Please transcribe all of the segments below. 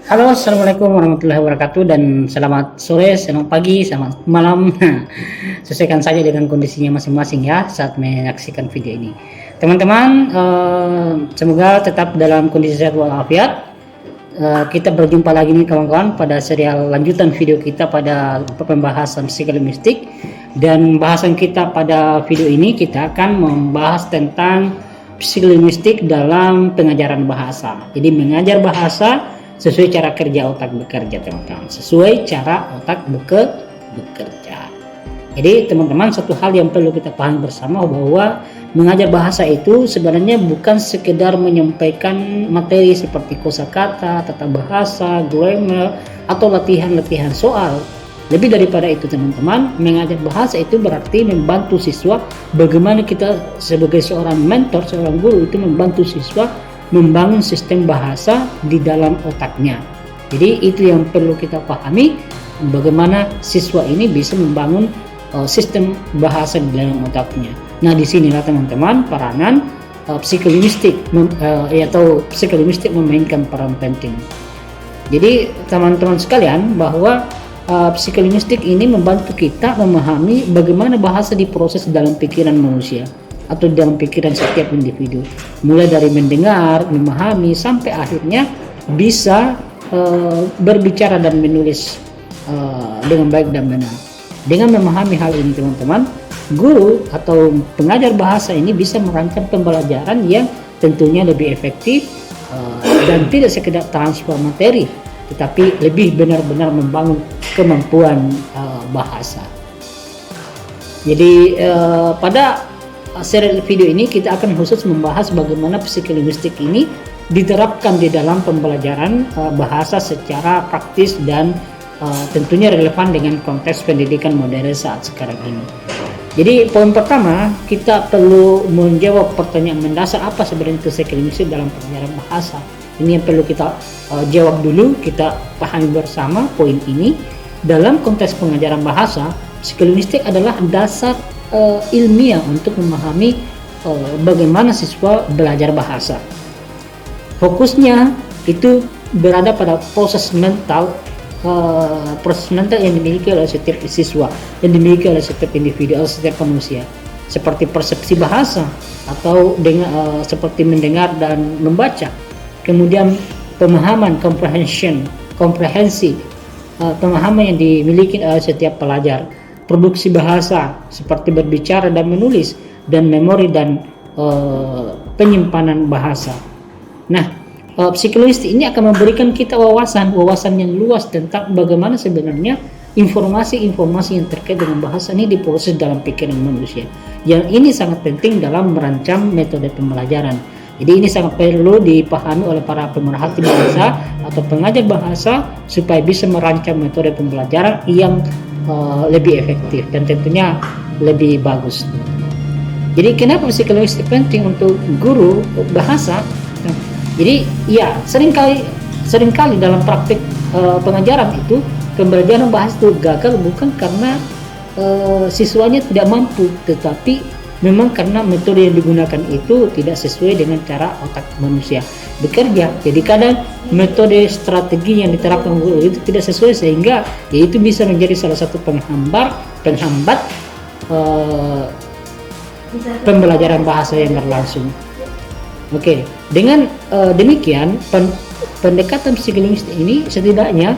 Halo, assalamualaikum warahmatullahi wabarakatuh, dan selamat sore, selamat pagi, selamat malam. Sesuaikan saja dengan kondisinya masing-masing ya saat menyaksikan video ini. Teman-teman, semoga tetap dalam kondisi sehat walafiat. Kita berjumpa lagi nih kawan-kawan pada serial lanjutan video kita pada pembahasan psikolinguistik, dan bahasan kita pada video ini kita akan membahas tentang psikolinguistik dalam pengajaran bahasa. Jadi mengajar bahasa sesuai cara kerja otak bekerja, teman-teman. Sesuai cara otak bekerja. Jadi teman-teman, satu hal yang perlu kita pahami bersama bahwa mengajar bahasa itu sebenarnya bukan sekedar menyampaikan materi seperti kosakata, tata bahasa, grammar, atau latihan-latihan soal. Lebih daripada itu teman-teman, mengajar bahasa itu berarti membantu siswa. Bagaimana kita sebagai seorang mentor, seorang guru itu membantu siswa membangun sistem bahasa di dalam otaknya. Jadi itu yang perlu kita pahami, bagaimana siswa ini bisa membangun sistem bahasa di dalam otaknya. Nah, disinilah teman-teman peranan psikolinguistik atau psikolinguistik memainkan peran penting. Jadi teman-teman sekalian, bahwa psikolinguistik ini membantu kita memahami bagaimana bahasa diproses dalam pikiran manusia atau dalam pikiran setiap individu, mulai dari mendengar, memahami, sampai akhirnya bisa berbicara dan menulis dengan baik dan benar. Dengan memahami hal ini teman-teman, guru atau pengajar bahasa ini bisa merancang pembelajaran yang tentunya lebih efektif dan tidak sekedar transfer materi, tetapi lebih benar-benar membangun kemampuan bahasa. Jadi pada serial video ini kita akan khusus membahas bagaimana psikolinguistik ini diterapkan di dalam pembelajaran bahasa secara praktis dan tentunya relevan dengan konteks pendidikan modern saat sekarang ini. Jadi poin pertama, kita perlu menjawab pertanyaan mendasar, apa sebenarnya psikolinguistik dalam pembelajaran bahasa. Ini yang perlu kita jawab dulu, kita pahami bersama poin ini. Dalam konteks pengajaran bahasa, psikolinguistik adalah dasar ilmiah untuk memahami bagaimana siswa belajar bahasa. Fokusnya itu berada pada proses mental yang dimiliki oleh setiap siswa, yang dimiliki oleh setiap individu atau setiap manusia, seperti persepsi bahasa atau dengan seperti mendengar dan membaca. Kemudian pemahaman, komprehensi, pemahaman yang dimiliki oleh setiap pelajar. Produksi bahasa seperti berbicara dan menulis, dan memori dan penyimpanan bahasa. Nah, psikolinguistik ini akan memberikan kita wawasan yang luas tentang bagaimana sebenarnya informasi-informasi yang terkait dengan bahasa ini diproses dalam pikiran manusia. Yang ini sangat penting dalam merancang metode pembelajaran. Jadi ini sangat perlu dipahami oleh para pemerhati bahasa atau pengajar bahasa supaya bisa merancang metode pembelajaran yang lebih efektif dan tentunya lebih bagus. Jadi kenapa psikolinguistik penting untuk guru bahasa? Jadi ya seringkali dalam praktik pengajaran itu pembelajaran bahasa itu gagal bukan karena siswanya tidak mampu, tetapi memang karena metode yang digunakan itu tidak sesuai dengan cara otak manusia bekerja. Jadi kadang metode strategi yang diterapkan guru itu tidak sesuai, sehingga itu bisa menjadi salah satu penghambat pembelajaran bahasa yang berlangsung. Oke, dengan demikian pendekatan psikolinguistik ini setidaknya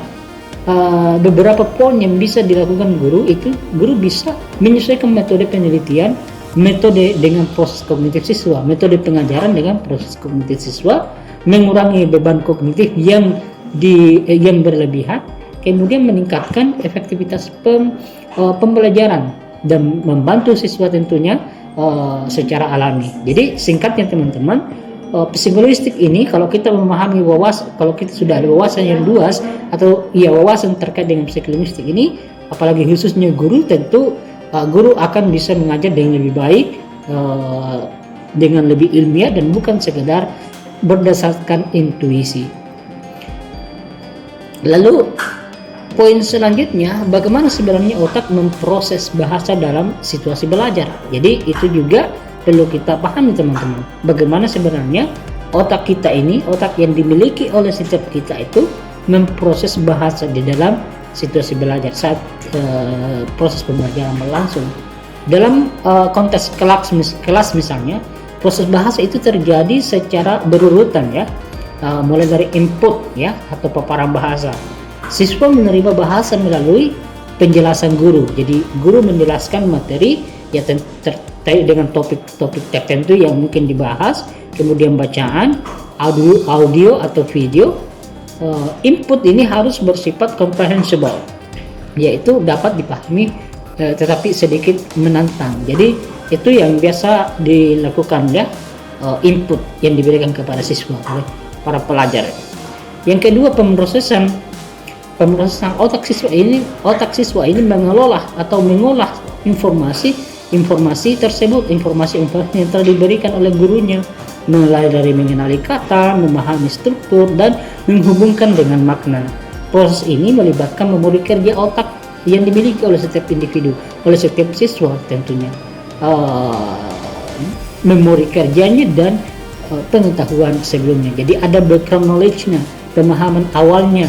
beberapa poin yang bisa dilakukan guru bisa menyesuaikan metode penelitian, metode dengan proses kognitif siswa, metode pengajaran dengan proses kognitif siswa, mengurangi beban kognitif yang berlebihan, kemudian meningkatkan efektivitas pembelajaran dan membantu siswa tentunya secara alami. Jadi singkatnya teman-teman, psikolinguistik ini kalau kita memahami kalau kita sudah ada wawasan yang luas atau wawasan terkait dengan psikolinguistik ini, apalagi khususnya guru, tentu guru akan bisa mengajar dengan lebih baik, dengan lebih ilmiah dan bukan sekedar berdasarkan intuisi. Lalu poin selanjutnya, bagaimana sebenarnya otak memproses bahasa dalam situasi belajar. Jadi itu juga perlu kita pahami teman-teman, bagaimana sebenarnya otak kita ini, otak yang dimiliki oleh setiap kita itu memproses bahasa di dalam situasi belajar saat proses pembelajaran berlangsung. Dalam konteks kelas misalnya, proses bahasa itu terjadi secara berurutan ya, mulai dari input ya atau paparan bahasa. Siswa menerima bahasa melalui penjelasan guru. Jadi guru menjelaskan materi ya terkait dengan topik-topik tertentu yang mungkin dibahas, kemudian bacaan, audio atau video. Input ini harus bersifat comprehensible, yaitu dapat dipahami tetapi sedikit menantang. Jadi itu yang biasa dilakukan ya, input yang diberikan kepada siswa oleh para pelajar. Yang kedua, pemrosesan otak siswa ini mengelola atau mengolah informasi tersebut, informasi yang telah diberikan oleh gurunya, mulai dari mengenali kata, memahami struktur, dan menghubungkan dengan makna. Proses ini melibatkan memori kerja otak yang dimiliki oleh setiap individu, oleh setiap siswa tentunya. Memori kerjanya dan pengetahuan sebelumnya. Jadi ada background knowledge-nya, pemahaman awalnya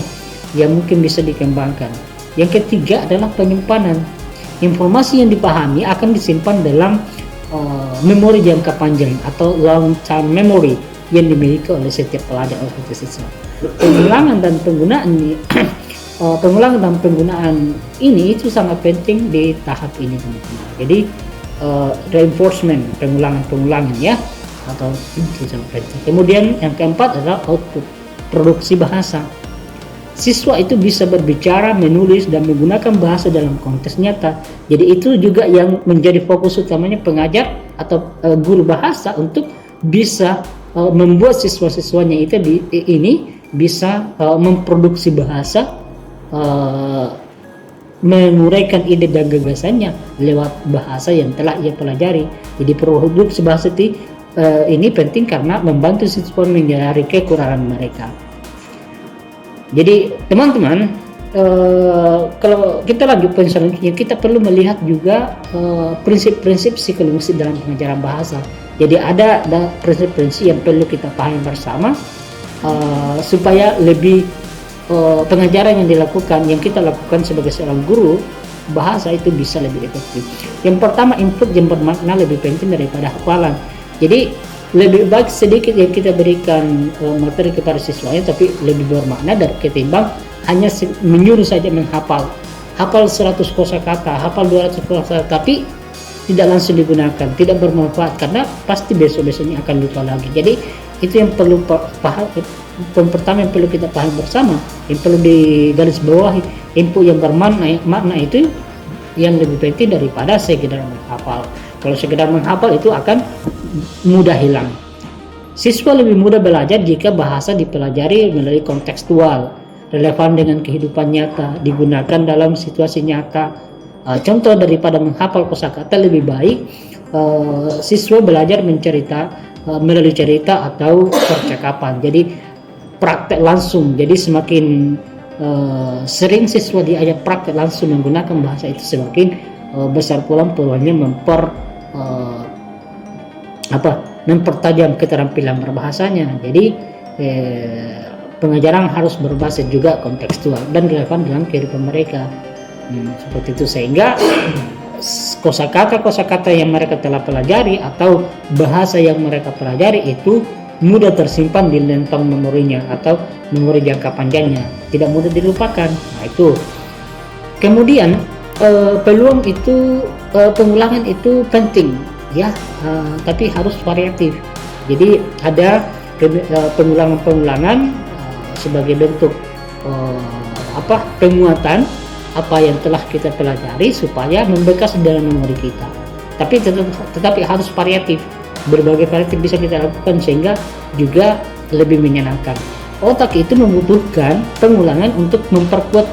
yang mungkin bisa dikembangkan. Yang ketiga adalah penyimpanan. Informasi yang dipahami akan disimpan dalam memori jangka panjang atau long term memory yang dimiliki oleh setiap pelajar atau siswa. Pengulangan dan penggunaan ini itu sangat penting di tahap ini teman-teman. Jadi reinforcement, pengulangan ya, atau itu sangat penting. Kemudian yang keempat adalah output, produksi bahasa. Siswa itu bisa berbicara, menulis, dan menggunakan bahasa dalam konteks nyata. Jadi itu juga yang menjadi fokus utamanya pengajar atau guru bahasa untuk bisa membuat siswa-siswanya ini bisa memproduksi bahasa, menguraikan ide dan gagasannya lewat bahasa yang telah ia pelajari. Jadi produksi bahasa ini penting karena membantu siswa menyadari kekurangan mereka. Jadi teman-teman, kalau kita lanjutkan selanjutnya, kita perlu melihat juga prinsip-prinsip psikologis dalam pengajaran bahasa. Jadi ada prinsip-prinsip yang perlu kita pahami bersama supaya lebih pengajaran yang kita lakukan sebagai seorang guru bahasa itu bisa lebih efektif. Yang pertama, input yang bermakna lebih penting daripada hafalan. Jadi lebih baik sedikit yang kita berikan materi kepada siswanya tapi lebih bermakna dari ketimbang hanya menyuruh saja menghafal. Hafal 100 kosakata, hafal 200 kosakata tapi tidak langsung digunakan, tidak bermanfaat karena pasti besok-besoknya akan lupa lagi. Jadi itu yang perlu paham. Pertama yang perlu kita paham bersama, yang perlu digaris bawahi, input yang bermakna itu yang lebih penting daripada sekedar menghafal. Kalau sekedar menghafal itu akan mudah hilang. Siswa lebih mudah belajar jika bahasa dipelajari melalui kontekstual, relevan dengan kehidupan nyata, digunakan dalam situasi nyata. Contoh daripada menghafal kosakata, lebih baik siswa belajar melalui cerita atau percakapan. Jadi praktek langsung. Jadi semakin sering siswa diajak praktek langsung menggunakan bahasa itu, semakin besar pula peluangnya mempertajam keterampilan berbahasanya. Jadi pengajaran harus berbasis juga kontekstual dan relevan dengan kehidupan mereka. Seperti itu, sehingga kosakata yang mereka telah pelajari atau bahasa yang mereka pelajari itu mudah tersimpan di lentong memorinya atau memori jangka panjangnya, tidak mudah dilupakan. Nah itu. Kemudian pengulangan itu penting ya, tapi harus variatif. Jadi ada pengulangan sebagai bentuk penguatan apa yang telah kita pelajari supaya membekas dalam memori kita. Tetapi harus variatif. Berbagai variatif bisa kita lakukan sehingga juga lebih menyenangkan. Otak itu membutuhkan pengulangan untuk memperkuat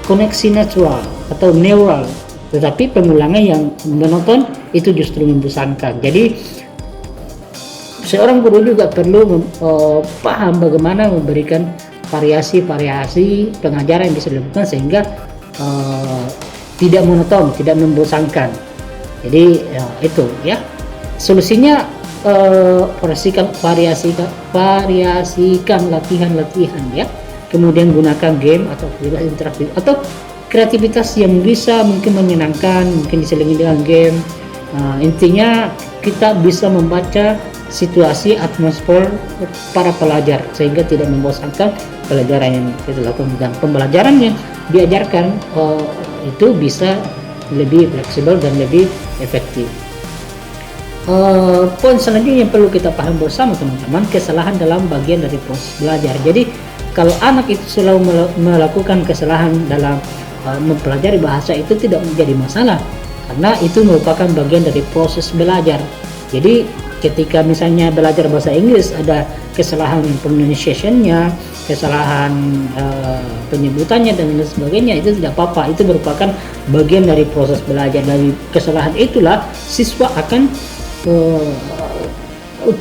koneksi natural atau neural, tetapi pengulangan yang monoton itu justru membosankan. Jadi seorang guru juga perlu paham bagaimana memberikan variasi pengajaran yang bisa dilakukan sehingga tidak monoton, tidak membosankan. Jadi itu ya, solusinya variasikan latihan-latihan ya. Kemudian gunakan game atau aktivitas interaktif atau kreativitas yang bisa mungkin menyenangkan, mungkin diselingi dengan game. Intinya kita bisa membaca situasi atmosfer para pelajar sehingga tidak membosankan pelajaran yang kita lakukan, dan pembelajaran yang diajarkan itu bisa lebih fleksibel dan lebih efektif. Poin selanjutnya yang perlu kita paham bersama teman-teman, kesalahan dalam bagian dari proses belajar. Jadi kalau anak itu selalu melakukan kesalahan dalam mempelajari bahasa, itu tidak menjadi masalah karena itu merupakan bagian dari proses belajar. Jadi ketika misalnya belajar bahasa Inggris ada kesalahan pronunciation-nya, kesalahan penyebutannya dan lain sebagainya, itu tidak apa-apa, itu merupakan bagian dari proses belajar. Dari kesalahan itulah siswa akan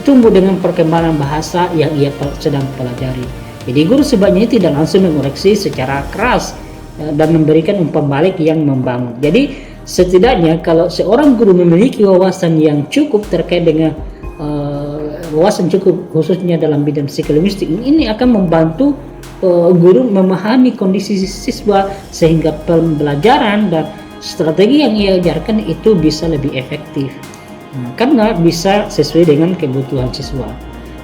tumbuh dengan perkembangan bahasa yang ia sedang pelajari. Jadi guru sebaiknya tidak langsung mengoreksi secara keras dan memberikan umpan balik yang membangun. Jadi setidaknya kalau seorang guru memiliki wawasan yang cukup terkait dengan wawasan cukup khususnya dalam bidang psikolinguistik, ini akan membantu guru memahami kondisi siswa sehingga pembelajaran dan strategi yang ia ajarkan itu bisa lebih efektif. Karena bisa sesuai dengan kebutuhan siswa.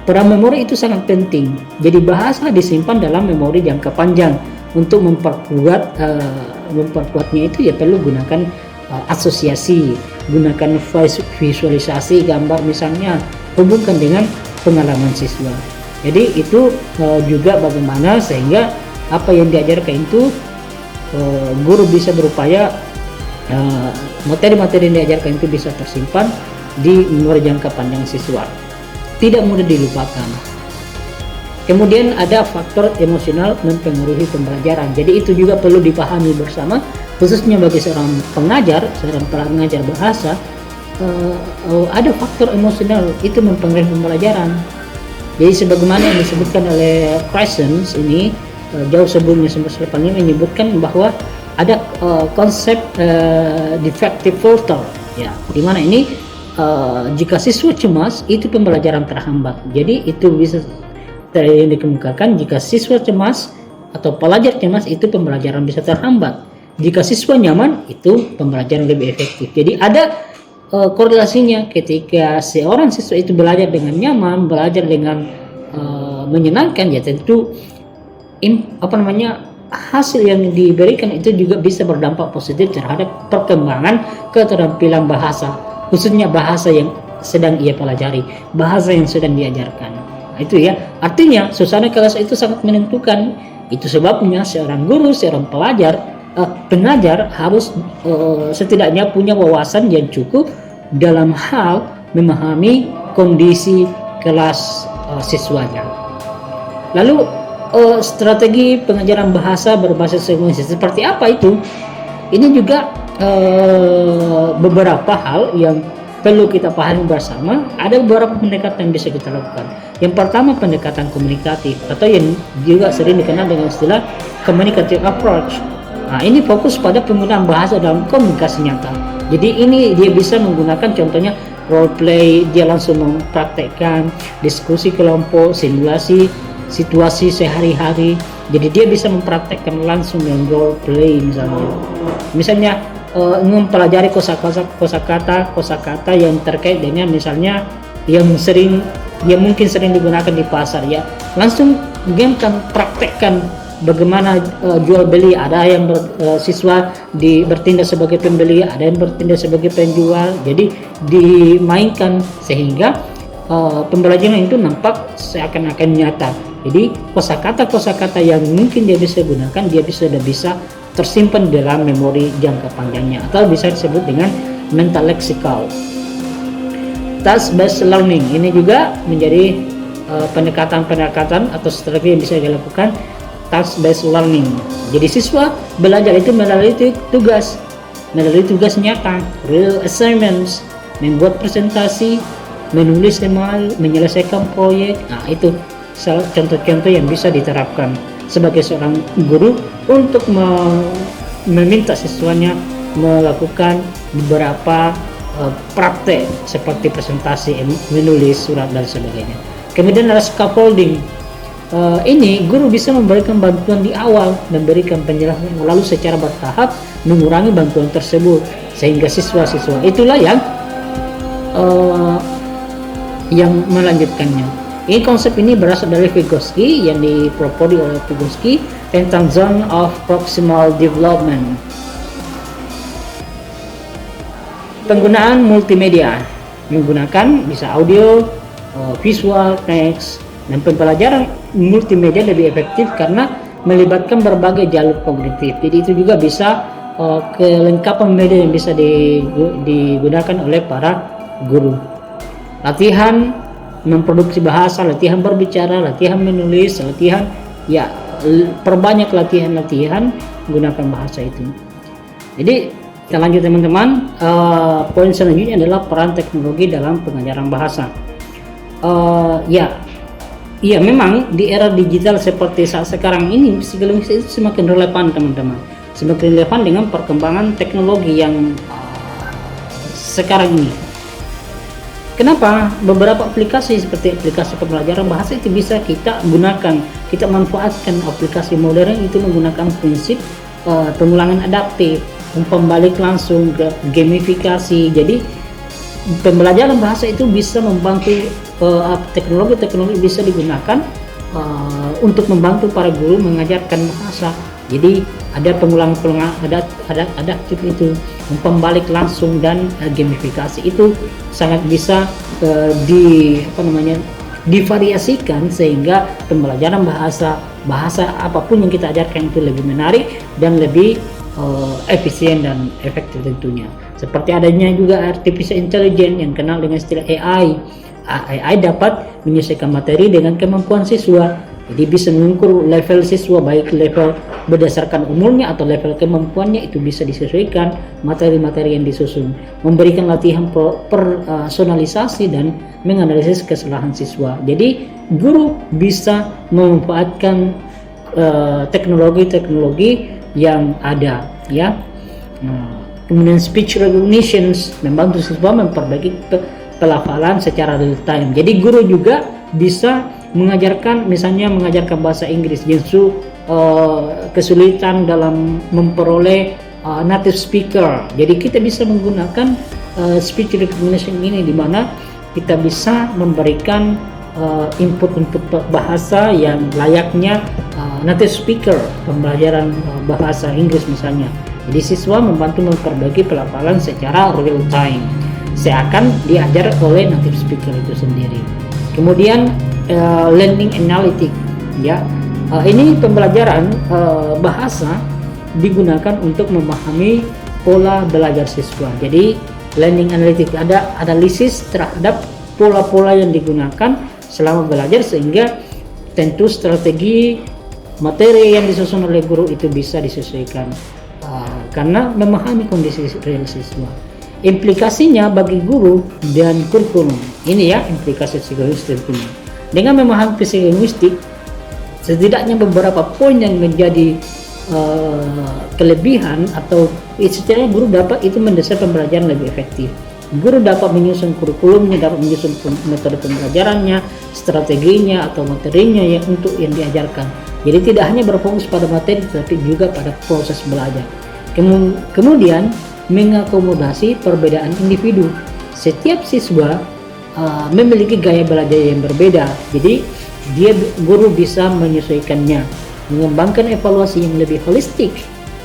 Peran memori itu sangat penting. Jadi bahasa disimpan dalam memori jangka panjang. Untuk memperkuatnya itu ya perlu gunakan asosiasi, gunakan visualisasi gambar misalnya, hubungkan dengan pengalaman siswa. Jadi itu juga bagaimana sehingga apa yang diajarkan itu guru bisa berupaya materi-materi yang diajarkan itu bisa tersimpan di memori jangka panjang siswa, tidak mudah dilupakan. Kemudian ada faktor emosional mempengaruhi pembelajaran. Jadi itu juga perlu dipahami bersama, khususnya bagi seorang pengajar bahasa. Ada faktor emosional itu mempengaruhi pembelajaran. Jadi sebagaimana yang disebutkan oleh Presence ini jauh sebelumnya 1985 menyebutkan bahwa ada konsep defective filter, ya, di mana ini jika siswa cemas itu pembelajaran terhambat. Jadi itu bisa yang dikemukakan, jika siswa cemas atau pelajar cemas itu pembelajaran bisa terhambat. Jika siswa nyaman itu pembelajaran lebih efektif. Jadi ada korelasinya, ketika seorang siswa itu belajar dengan nyaman, belajar dengan menyenangkan, ya tentu hasil yang diberikan itu juga bisa berdampak positif terhadap perkembangan keterampilan bahasa, khususnya bahasa yang sedang ia pelajari, bahasa yang sedang diajarkan. Itu ya, artinya suasana kelas itu sangat menentukan. Itu sebabnya seorang guru, seorang pengajar harus setidaknya punya wawasan yang cukup dalam hal memahami kondisi kelas siswanya. Lalu strategi pengajaran bahasa berbasis emosi seperti apa itu? Ini juga beberapa hal yang perlu kita pahami bersama. Ada beberapa pendekatan yang bisa kita lakukan. Yang pertama, pendekatan komunikatif atau yang juga sering dikenal dengan istilah communicative approach. Nah, ini fokus pada penggunaan bahasa dalam komunikasi nyata. Jadi ini dia bisa menggunakan contohnya role play, dia langsung mempraktekkan diskusi kelompok, simulasi situasi sehari-hari. Jadi dia bisa mempraktekkan langsung dengan role play misalnya mempelajari kosakata yang terkait dengan misalnya yang mungkin sering digunakan di pasar, ya langsung kan praktekkan bagaimana jual beli. Ada yang siswa bertindak sebagai pembeli, ada yang bertindak sebagai penjual. Jadi dimainkan sehingga pembelajaran itu nampak seakan-akan nyata. Jadi kosakata yang mungkin dia bisa gunakan, dia sudah bisa tersimpan dalam memori jangka panjangnya, atau bisa disebut dengan mental lexikal. Task based learning ini juga menjadi pendekatan atau strategi yang bisa dilakukan. Task based learning, jadi siswa belajar itu melalui tugas nyata, real assignments, membuat presentasi, menulis email, menyelesaikan proyek. Nah, itu contoh-contoh yang bisa diterapkan sebagai seorang guru untuk meminta siswanya melakukan beberapa praktek seperti presentasi, menulis surat dan sebagainya. Kemudian ada scaffolding. Ini guru bisa memberikan bantuan di awal dan berikan penjelasan, lalu secara bertahap mengurangi bantuan tersebut sehingga siswa-siswa itulah yang melanjutkannya. Ini konsep ini berasal dari Vygotsky yang dipropodi oleh Vygotsky tentang zone of proximal development. Penggunaan multimedia menggunakan bisa audio, visual, teks, dan pembelajaran multimedia lebih efektif karena melibatkan berbagai jalur kognitif. Jadi itu juga bisa kelengkapan media yang bisa digunakan oleh para guru. Latihan memproduksi bahasa, latihan berbicara, latihan menulis, latihan perbanyak latihan menggunakan bahasa itu. Jadi kita lanjut teman-teman. Poin selanjutnya adalah peran teknologi dalam pengajaran bahasa. Memang di era digital seperti saat sekarang ini psikologi itu semakin relevan teman-teman, semakin relevan dengan perkembangan teknologi yang sekarang ini. Kenapa? Beberapa aplikasi seperti aplikasi pembelajaran bahasa itu bisa kita gunakan, kita manfaatkan. Aplikasi modern itu menggunakan prinsip pengulangan adaptif, umpan balik langsung, gamifikasi. Jadi pembelajaran bahasa itu bisa membantu, teknologi bisa digunakan untuk membantu para guru mengajarkan bahasa. Jadi ada pengulangan adaptif itu, umpan balik langsung, dan gamifikasi itu sangat bisa divariasikan sehingga pembelajaran bahasa apapun yang kita ajarkan itu lebih menarik dan lebih efisien dan efektif tentunya. Seperti adanya juga artificial intelligence yang kenal dengan istilah AI. AI dapat menyelesaikan materi dengan kemampuan siswa. Jadi bisa mengukur level siswa, baik level berdasarkan umurnya atau level kemampuannya, itu bisa disesuaikan materi-materi yang disusun, memberikan latihan personalisasi dan menganalisis kesalahan siswa. Jadi guru bisa memanfaatkan teknologi-teknologi yang ada, ya. Kemudian speech recognition membantu siswa memperbaiki pelafalan secara real time. Jadi guru juga bisa mengajarkan bahasa Inggris, justru kesulitan dalam memperoleh native speaker. Jadi kita bisa menggunakan speech recognition ini, di mana kita bisa memberikan input bahasa yang layaknya native speaker, pembelajaran bahasa Inggris misalnya. Jadi siswa membantu memperbaiki pelafalan secara real time, seakan diajar oleh native speaker itu sendiri. Kemudian learning analytic, ya. Ini pembelajaran bahasa digunakan untuk memahami pola belajar siswa. Jadi learning analytic ada analisis terhadap pola-pola yang digunakan selama belajar, sehingga tentu strategi materi yang disusun oleh guru itu bisa disesuaikan karena memahami kondisi real siswa. Implikasinya bagi guru dan kurikulum, ini ya implikasi psikologis tentunya. Dengan memahami psikolinguistik, setidaknya beberapa poin yang menjadi kelebihan atau istilahnya guru dapat itu mendesain pembelajaran lebih efektif. Guru dapat menyusun kurikulumnya, dapat menyusun metode pembelajarannya, strateginya atau materinya untuk yang diajarkan. Jadi tidak hanya berfokus pada materi, tetapi juga pada proses belajar. Kemudian mengakomodasi perbedaan individu. Setiap siswa memiliki gaya belajar yang berbeda, jadi guru bisa menyesuaikannya, mengembangkan evaluasi yang lebih holistik,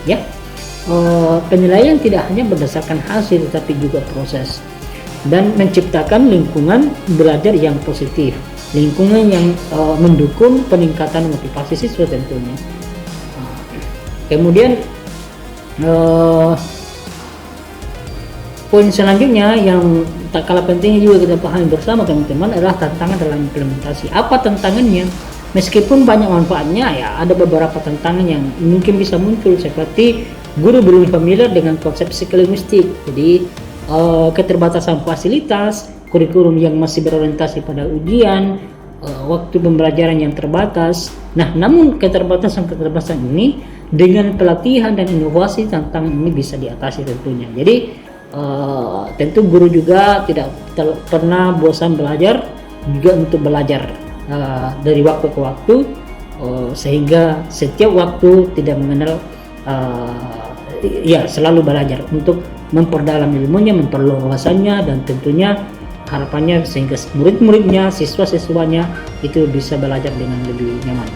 ya. Penilaian tidak hanya berdasarkan hasil tetapi juga proses, dan menciptakan lingkungan belajar yang positif, lingkungan yang mendukung peningkatan motivasi siswa tentunya. Kemudian poin selanjutnya yang tak kalah pentingnya juga kita pahami bersama teman-teman adalah tantangan dalam implementasi. Apa tantangannya? Meskipun banyak manfaatnya, ya ada beberapa tantangan yang mungkin bisa muncul, seperti guru belum familiar dengan konsep psikolinguistik. Jadi keterbatasan fasilitas, kurikulum yang masih berorientasi pada ujian, waktu pembelajaran yang terbatas. Nah, namun keterbatasan ini dengan pelatihan dan inovasi, tantangan ini bisa diatasi tentunya. Jadi Tentu guru juga tidak pernah bosan belajar, juga untuk belajar dari waktu ke waktu, sehingga setiap waktu tidak mengenal, ya selalu belajar untuk memperdalam ilmunya, memperluas wawasannya, dan tentunya harapannya sehingga murid-muridnya, siswa-siswanya itu bisa belajar dengan lebih nyaman.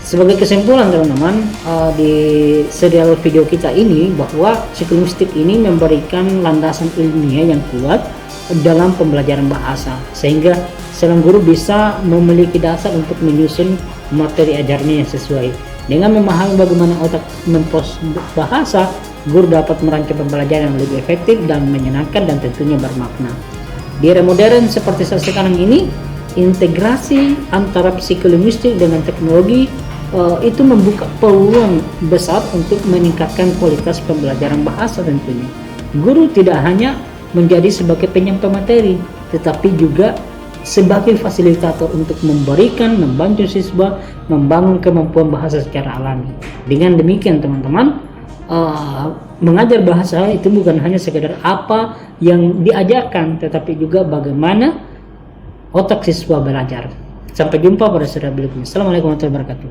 Sebagai kesimpulan teman-teman, di serial video kita ini bahwa psikolinguistik ini memberikan landasan ilmiah yang kuat dalam pembelajaran bahasa, sehingga seorang guru bisa memiliki dasar untuk menyusun materi ajarnya yang sesuai. Dengan memahami bagaimana otak memproses bahasa, guru dapat merancang pembelajaran yang lebih efektif dan menyenangkan dan tentunya bermakna. Di era modern seperti saat sekarang ini, integrasi antara psikolinguistik dengan teknologi itu membuka peluang besar untuk meningkatkan kualitas pembelajaran bahasa tentunya. Guru tidak hanya menjadi sebagai penyampaian materi, tetapi juga sebagai fasilitator untuk membantu siswa membangun kemampuan bahasa secara alami. Dengan demikian teman-teman, mengajar bahasa itu bukan hanya sekedar apa yang diajarkan, tetapi juga bagaimana otak siswa belajar. Sampai jumpa pada serial berikutnya. Assalamualaikum warahmatullahi wabarakatuh.